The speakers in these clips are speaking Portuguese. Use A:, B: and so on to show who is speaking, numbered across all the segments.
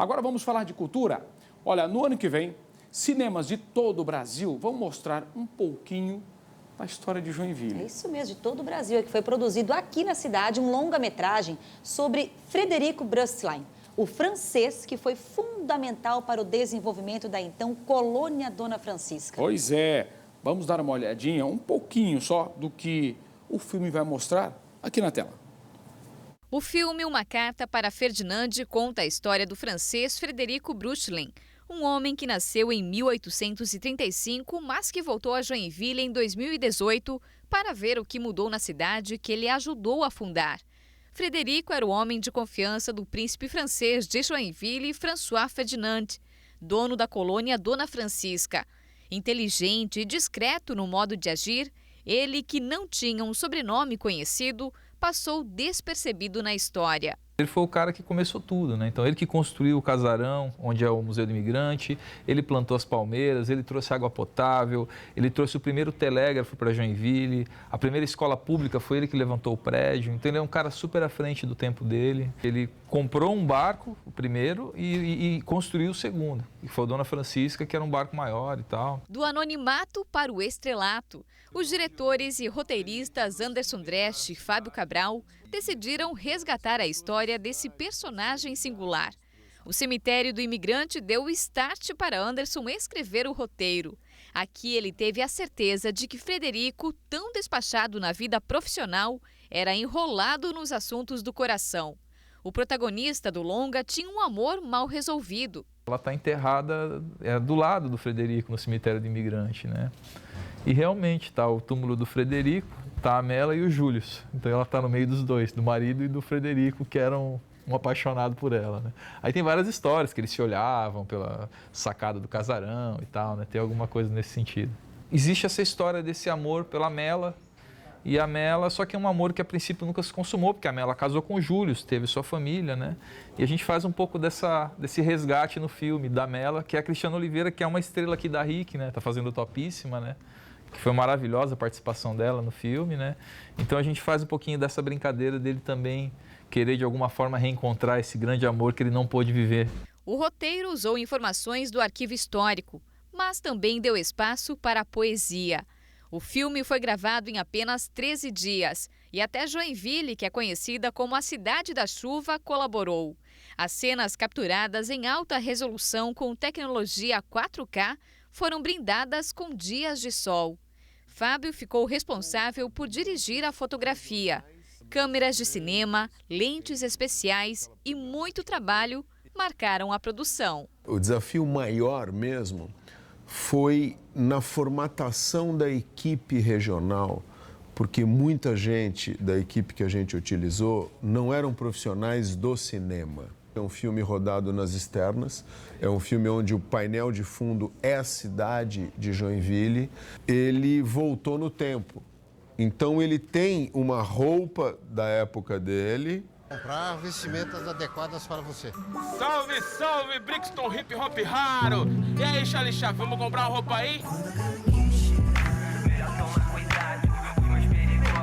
A: Agora vamos falar de cultura. Olha, no ano que vem, cinemas de todo o Brasil vão mostrar um pouquinho da história de Joinville.
B: É isso mesmo, de todo o Brasil, é que foi produzido aqui na cidade um longa-metragem sobre Frederico Brustlein, o francês que foi fundamental para o desenvolvimento da então colônia Dona Francisca.
A: Pois é, vamos dar uma olhadinha, um pouquinho só, do que o filme vai mostrar aqui na tela.
C: O filme Uma Carta para Ferdinand conta a história do francês Frederico Brustlein, um homem que nasceu em 1835, mas que voltou a Joinville em 2018 para ver o que mudou na cidade que ele ajudou a fundar. Frederico era o homem de confiança do príncipe francês de Joinville, François Ferdinand, dono da colônia Dona Francisca. Inteligente e discreto no modo de agir, ele, que não tinha um sobrenome conhecido, passou despercebido na história.
D: Ele foi o cara que começou tudo, né? Então ele que construiu o casarão, onde é o Museu do Imigrante, ele plantou as palmeiras, ele trouxe água potável, ele trouxe o primeiro telégrafo para Joinville, a primeira escola pública foi ele que levantou o prédio, então ele é um cara super à frente do tempo dele. Ele comprou um barco, o primeiro, e construiu o segundo, que foi o Dona Francisca, que era um barco maior e tal.
C: Do anonimato para o estrelato, os diretores e roteiristas Anderson Dresch e Fábio Cabral decidiram resgatar a história desse personagem singular. O Cemitério do Imigrante deu o start para Anderson escrever o roteiro. Aqui ele teve a certeza de que Frederico, tão despachado na vida profissional, era enrolado nos assuntos do coração. O protagonista do longa tinha um amor mal resolvido.
D: Ela está enterrada do lado do Frederico, no Cemitério do Imigrante, né? E realmente está o túmulo do Frederico, está a Mela e o Júlio. Então ela está no meio dos dois, do marido e do Frederico, que eram um apaixonado por ela, né? Aí tem várias histórias que eles se olhavam pela sacada do casarão e tal, né? Tem alguma coisa nesse sentido. Existe essa história desse amor pela Mela e a Mela, só que é um amor que a princípio nunca se consumou, porque a Mela casou com o Júlio, teve sua família, né? E a gente faz um pouco desse resgate no filme da Mela, que é a Cristiana Oliveira, que é uma estrela aqui da RIC, né? Tá fazendo Topíssima, né? Que foi maravilhosa a participação dela no filme, né? Então a gente faz um pouquinho dessa brincadeira dele também querer de alguma forma reencontrar esse grande amor que ele não pôde viver.
C: O roteiro usou informações do arquivo histórico, mas também deu espaço para a poesia. O filme foi gravado em apenas 13 dias e até Joinville, que é conhecida como a Cidade da Chuva, colaborou. As cenas capturadas em alta resolução com tecnologia 4K foram brindadas com dias de sol. Fábio ficou responsável por dirigir a fotografia. Câmeras de cinema, lentes especiais e muito trabalho marcaram a produção.
E: O desafio maior mesmo foi na formatação da equipe regional, porque muita gente da equipe que a gente utilizou não eram profissionais do cinema. É um filme rodado nas externas, é um filme onde o painel de fundo é a cidade de Joinville. Ele voltou no tempo, então ele tem uma roupa da época dele.
F: Comprar vestimentas adequadas para você.
G: Salve, salve, Brixton Hip Hop Raro! E aí, Charlie Chá, vamos comprar uma roupa aí?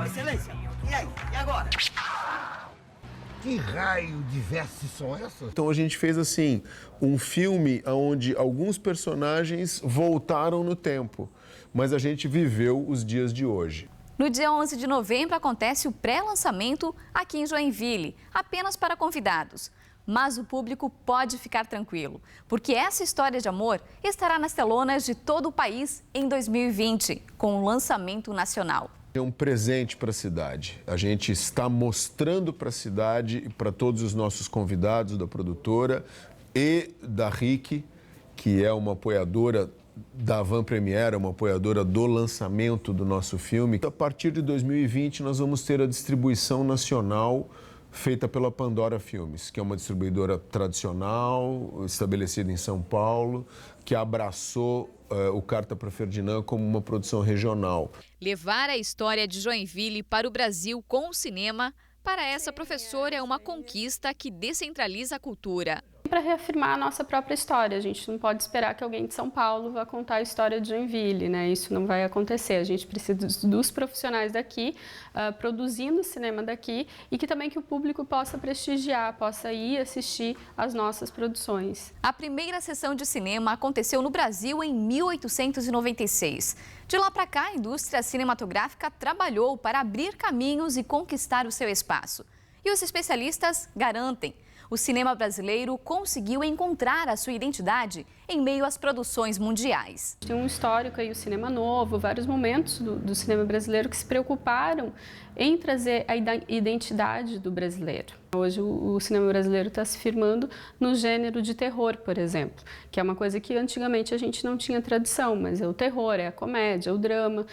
F: Excelência, e aí? E agora? Que raio de vestes são essas?
E: Então a gente fez assim, um filme onde alguns personagens voltaram no tempo, mas a gente viveu os dias de hoje.
C: No dia 11 de novembro acontece o pré-lançamento aqui em Joinville, apenas para convidados. Mas o público pode ficar tranquilo, porque essa história de amor estará nas telonas de todo o país em 2020, com o lançamento nacional.
E: É um presente para a cidade. A gente está mostrando para a cidade e para todos os nossos convidados da produtora e da RIC, que é uma apoiadora da Van Premiere, uma apoiadora do lançamento do nosso filme. A partir de 2020, nós vamos ter a distribuição nacional feita pela Pandora Filmes, que é uma distribuidora tradicional, estabelecida em São Paulo, que abraçou o Carta para Ferdinand como uma produção regional.
C: Levar a história de Joinville para o Brasil com o cinema, para essa professora, é uma conquista que descentraliza a cultura.
H: Para reafirmar a nossa própria história, a gente não pode esperar que alguém de São Paulo vá contar a história de Joinville, né? Isso não vai acontecer. A gente precisa dos profissionais daqui, produzindo cinema daqui e que o público possa prestigiar, possa ir assistir às nossas produções.
C: A primeira sessão de cinema aconteceu no Brasil em 1896. De lá para cá, a indústria cinematográfica trabalhou para abrir caminhos e conquistar o seu espaço. E os especialistas garantem: o cinema brasileiro conseguiu encontrar a sua identidade em meio às produções mundiais.
H: Tem um histórico aí, o cinema novo, vários momentos do cinema brasileiro que se preocuparam em trazer a identidade do brasileiro. Hoje o cinema brasileiro está se firmando no gênero de terror, por exemplo, que é uma coisa que antigamente a gente não tinha tradição, mas é o terror, é a comédia, é o drama.